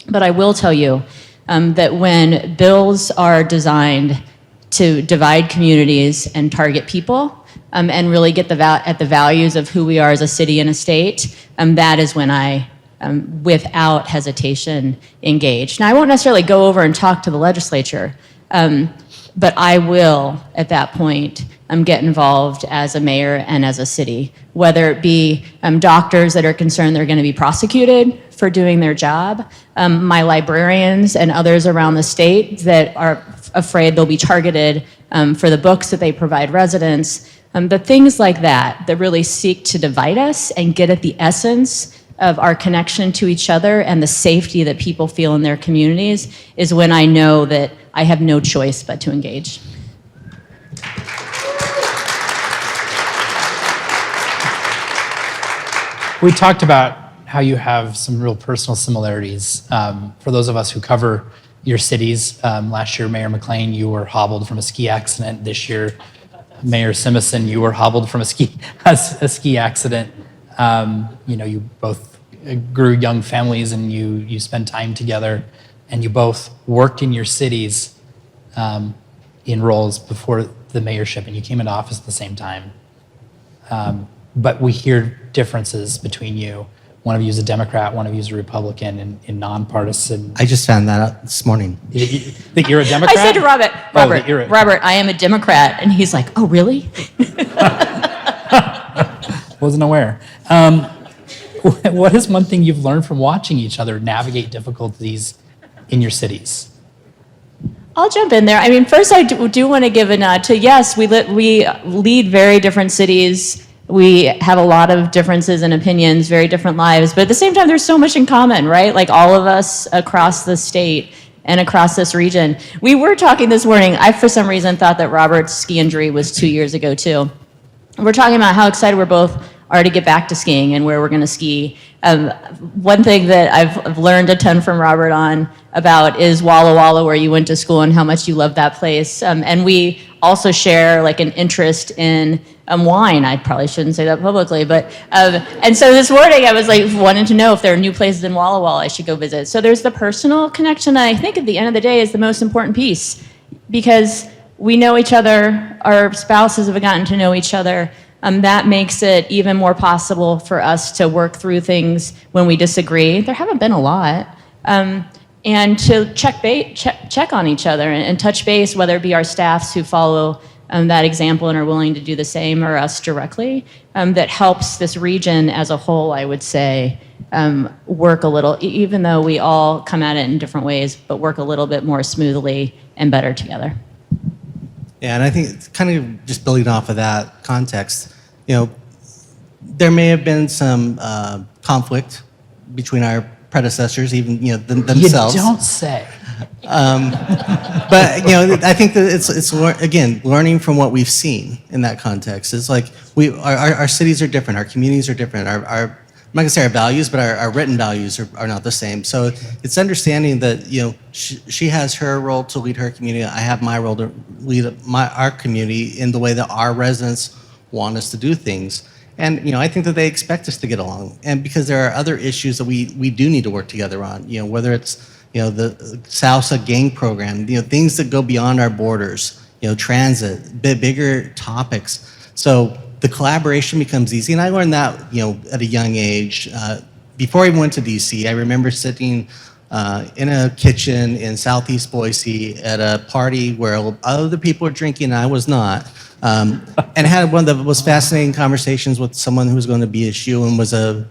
But I will tell you that when bills are designed to divide communities and target people, and really get at the values of who we are as a city and a state, that is when I, without hesitation, engage. Now, I won't necessarily go over and talk to the legislature, but I will, at that point, get involved as a mayor and as a city, whether it be doctors that are concerned they're going to be prosecuted for doing their job, my librarians and others around the state that are afraid they'll be targeted for the books that they provide residents. The things like that really seek to divide us and get at the essence of our connection to each other and the safety that people feel in their communities is when I know that I have no choice but to engage. We talked about how you have some real personal similarities. For those of us who cover your cities, last year, Mayor McLean, you were hobbled from a ski accident. This year, Mayor Simison, you were hobbled from a ski accident. You both grew young families and you spent time together, and you both worked in your cities in roles before the mayorship, and you came into office at the same time. But we hear differences between you. One of you is a Democrat, one of you is a Republican in nonpartisan. I just found that out this morning. You think you're a Democrat? I said to Robert, that you're a- Robert, I am a Democrat. And he's like, oh, really? Wasn't aware. What is one thing you've learned from watching each other navigate difficulties in your cities? I'll jump in there. I mean, first, I do want to give a nod to, yes, we lead very different cities. We have a lot of differences in opinions, very different lives. But at the same time, there's so much in common, right? Like all of us across the state and across this region. We were talking this morning. I, for some reason, thought that Robert's ski injury was 2 years ago, too. We're talking about how excited we're both are to get back to skiing and where we're going to ski. One thing that I've learned a ton from Robert about is Walla Walla, where you went to school, and how much you love that place. And we also share like an interest in wine. I probably shouldn't say that publicly, but and so this morning I was like wanting to know if there are new places in Walla Walla I should go visit. So there's the personal connection that I think at the end of the day is the most important piece, because we know each other, our spouses have gotten to know each other. That makes it even more possible for us to work through things when we disagree. There haven't been a lot. And to check on each other and touch base, whether it be our staffs who follow that example and are willing to do the same, or us directly, that helps this region as a whole, I would say, work a little, even though we all come at it in different ways, but work a little bit more smoothly and better together. Yeah, and I think it's kind of just building off of that context, there may have been some conflict between our predecessors, even themselves. You don't say. But I think that it's again learning from what we've seen in that context. It's like our cities are different, our communities are different. Our I'm not gonna say our values, but our written values are not the same. So it's understanding that she has her role to lead her community. I have my role to lead our community in the way that our residents want us to do things. And I think that they expect us to get along. And because there are other issues that we do need to work together on. Whether it's the Salsa gang program, things that go beyond our borders. Transit, bigger topics. So the collaboration becomes easy, and I learned that at a young age. Before I even went to DC, I remember sitting in a kitchen in Southeast Boise at a party where other people were drinking and I was not, and had one of the most fascinating conversations with someone who was going to be a shoe and was a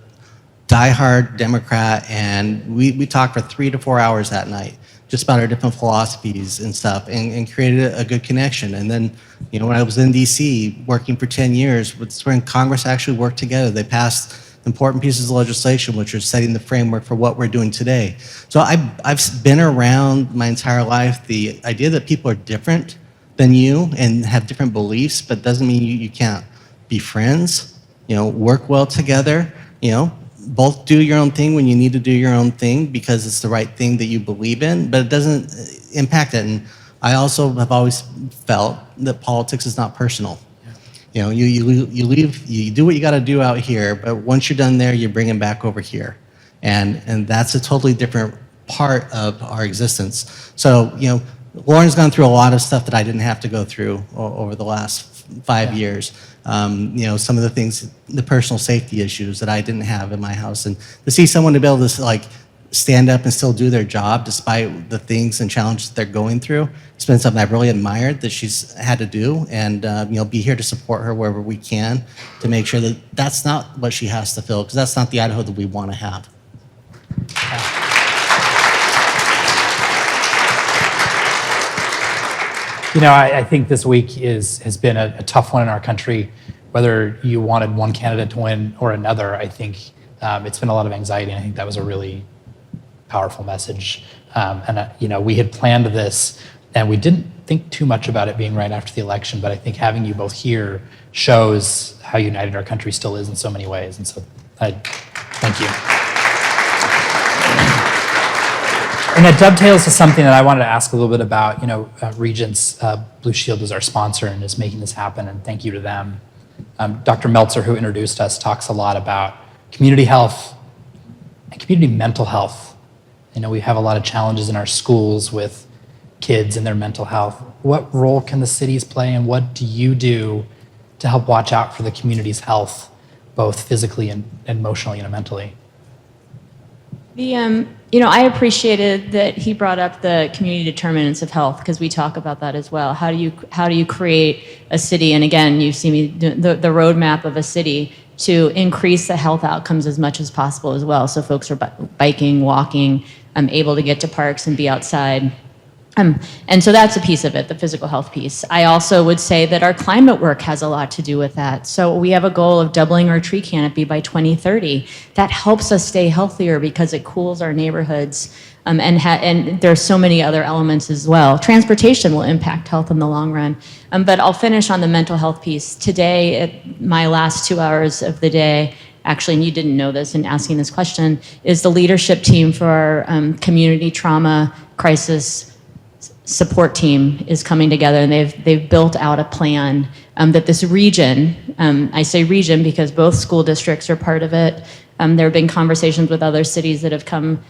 diehard Democrat, and we talked for 3 to 4 hours that night, just about our different philosophies and stuff, and created a good connection. And then, when I was in DC working for 10 years, when Congress actually worked together, they passed important pieces of legislation, which are setting the framework for what we're doing today. So I've been around my entire life the idea that people are different than you and have different beliefs, but doesn't mean you can't be friends, work well together, both do your own thing when you need to do your own thing because it's the right thing that you believe in, but it doesn't impact it. And I also have always felt that politics is not personal. You leave, you do what you got to do out here, but once you're done there, you bring them back over here. And that's a totally different part of our existence. So, Lauren's gone through a lot of stuff that I didn't have to go through over the last 5 years. Some of the things, the personal safety issues that I didn't have in my house, and to see someone to be able to stand up and still do their job despite the things and challenges they're going through, it's been something I've really admired that she's had to do, and be here to support her wherever we can to make sure that that's not what she has to feel, because that's not the Idaho that we want to have. I think this week has been a tough one in our country. Whether you wanted one candidate to win or another, I think it's been a lot of anxiety, and I think that was a really powerful message. We had planned this, and we didn't think too much about it being right after the election, but I think having you both here shows how united our country still is in so many ways, and so I thank you. And that dovetails to something that I wanted to ask a little bit about. Regents Blue Shield is our sponsor and is making this happen, and thank you to them. Dr. Meltzer, who introduced us, talks a lot about community health and community mental health. We have a lot of challenges in our schools with kids and their mental health. What role can the cities play, and what do you do to help watch out for the community's health, both physically and emotionally and mentally? I appreciated that he brought up the community determinants of health because we talk about that as well. How do you create a city? And again, you see me the roadmap of a city to increase the health outcomes as much as possible as well. So folks are biking, walking, able to get to parks and be outside. And so that's a piece of it, the physical health piece. I also would say that our climate work has a lot to do with that. So we have a goal of doubling our tree canopy by 2030. That helps us stay healthier because it cools our neighborhoods. And there's so many other elements as well. Transportation will impact health in the long run. But I'll finish on the mental health piece. Today, at my last 2 hours of the day, actually, and you didn't know this in asking this question, is the leadership team for our community trauma crisis support team is coming together, and they've built out a plan that this region, I say region because both school districts are part of it. There have been conversations with other cities that have come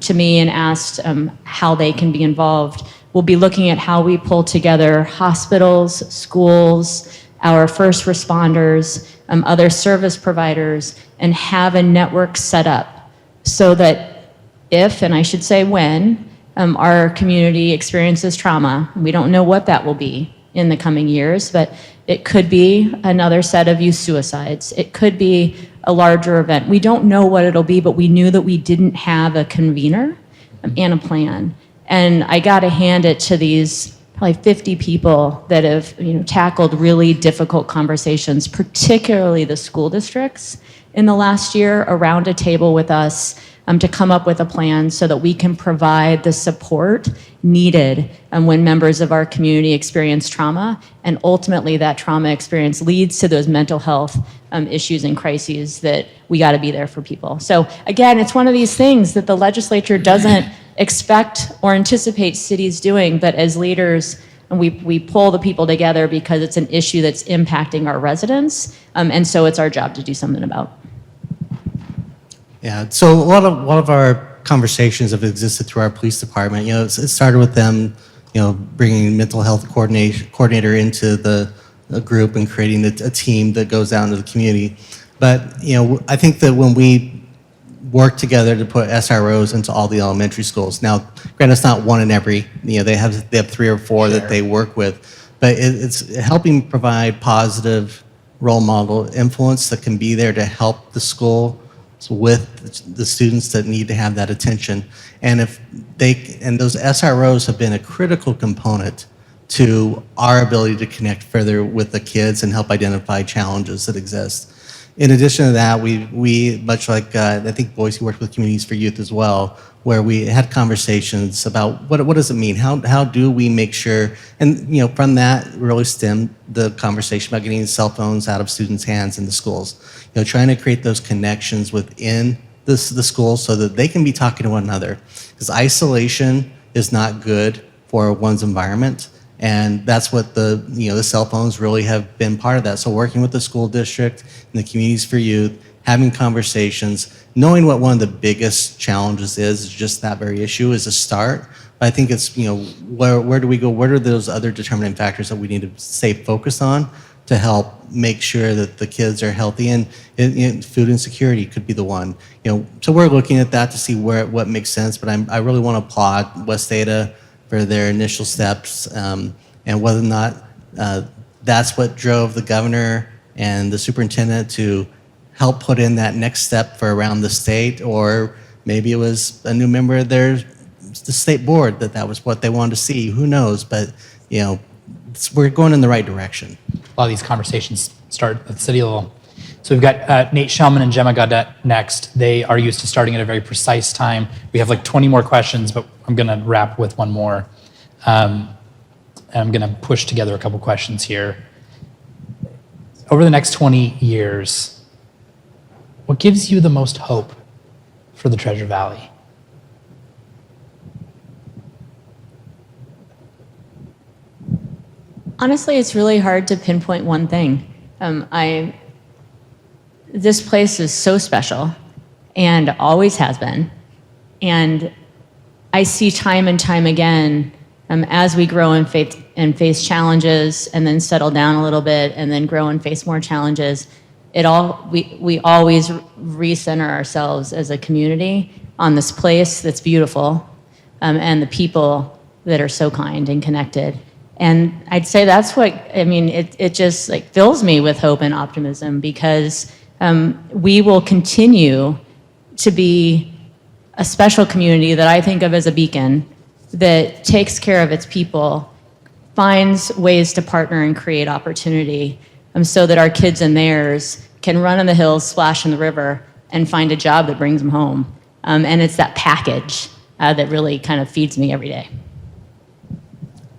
to me and asked how they can be involved. We'll be looking at how we pull together hospitals, schools, our first responders, other service providers, and have a network set up so that if, and I should say when, our community experiences trauma. We don't know what that will be in the coming years, but it could be another set of youth suicides. It could be a larger event. We don't know what it'll be, but we knew that we didn't have a convener and a plan. And I got to hand it to these probably 50 people that have tackled really difficult conversations, particularly the school districts in the last year around a table with us to come up with a plan so that we can provide the support needed when members of our community experience trauma, and ultimately that trauma experience leads to those mental health issues and crises that we got to be there for people. So again, it's one of these things that the legislature doesn't expect or anticipate cities doing, but as leaders, we pull the people together because it's an issue that's impacting our residents, and so it's our job to do something about. Yeah, so a lot of our conversations have existed through our police department. It started with them, bringing mental health coordinator into the group and creating a team that goes out into the community. But I think that when we work together to put SROs into all the elementary schools, now granted it's not one in every, they have 3 or 4 that they work with, but it's helping provide positive role model influence that can be there to help the school with the students that need to have that attention. And those SROs have been a critical component to our ability to connect further with the kids and help identify challenges that exist. In addition to that, we much like I think Boise worked with Communities for Youth as well, where we had conversations about what does it mean? How do we make sure? And from that really stemmed the conversation about getting cell phones out of students' hands in the schools. Trying to create those connections within the schools so that they can be talking to one another. Because isolation is not good for one's environment. And that's what the cell phones really have been part of that. So working with the school district and the Communities for Youth, having conversations, knowing what one of the biggest challenges is just that very issue is a start. But I think it's, where do we go? What are those other determining factors that we need to stay focused on to help make sure that the kids are healthy? And food insecurity could be the one. So we're looking at that to see what makes sense. But I really want to applaud West Ada for their initial steps, and whether or not that's what drove the governor and the superintendent to help put in that next step for around the state, or maybe it was a new member of the state board that was what they wanted to see. Who knows? But we're going in the right direction. A lot of these conversations start at the city level. So we've got Nate Shellman and Gemma Gaudette next. They are used to starting at a very precise time. We have like 20 more questions, but I'm going to wrap with one more. And I'm going to push together a couple questions here. Over the next 20 years, what gives you the most hope for the Treasure Valley? Honestly, it's really hard to pinpoint one thing. This place is so special and always has been. And I see time and time again, as we grow and face challenges and then settle down a little bit and then grow and face more challenges, we always recenter ourselves as a community on this place that's beautiful, and the people that are so kind and connected. And I'd say that's what, I mean, it just like fills me with hope and optimism, because we will continue to be a special community that I think of as a beacon that takes care of its people, finds ways to partner and create opportunity, so that our kids and theirs can run in the hills, splash in the river, and find a job that brings them home. And it's that package that really kind of feeds me every day.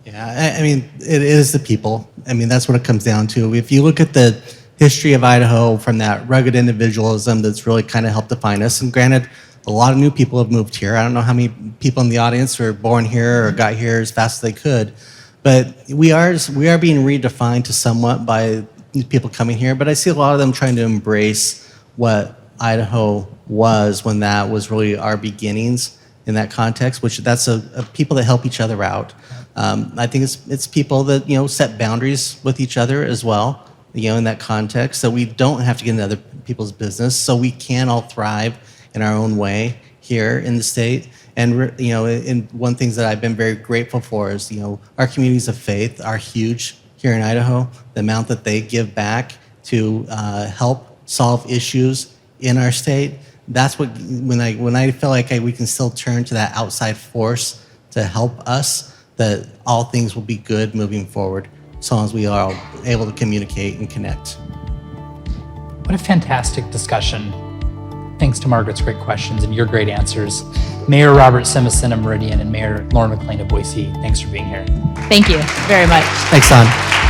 Yeah, I mean, it is the people. I mean, that's what it comes down to. If you look at the history of Idaho from that rugged individualism that's really kind of helped define us, and granted, a lot of new people have moved here. I don't know how many people in the audience were born here or got here as fast as they could, but we are being redefined to somewhat by people coming here. But I see a lot of them trying to embrace what Idaho was when that was really our beginnings in that context, which that's a people that help each other out. I think it's people that, set boundaries with each other as well, in that context, so we don't have to get into other people's business, so we can all thrive in our own way here in the state. And, and one thing that I've been very grateful for is, our communities of faith are huge here in Idaho. The amount that they give back to help solve issues in our state, that's what, when I feel like we can still turn to that outside force to help us, that all things will be good moving forward, as long as we are able to communicate and connect. What a fantastic discussion. Thanks to Margaret's great questions and your great answers. Mayor Robert Simison of Meridian and Mayor Lauren McLean of Boise, thanks for being here. Thank you very much. Thanks, Son.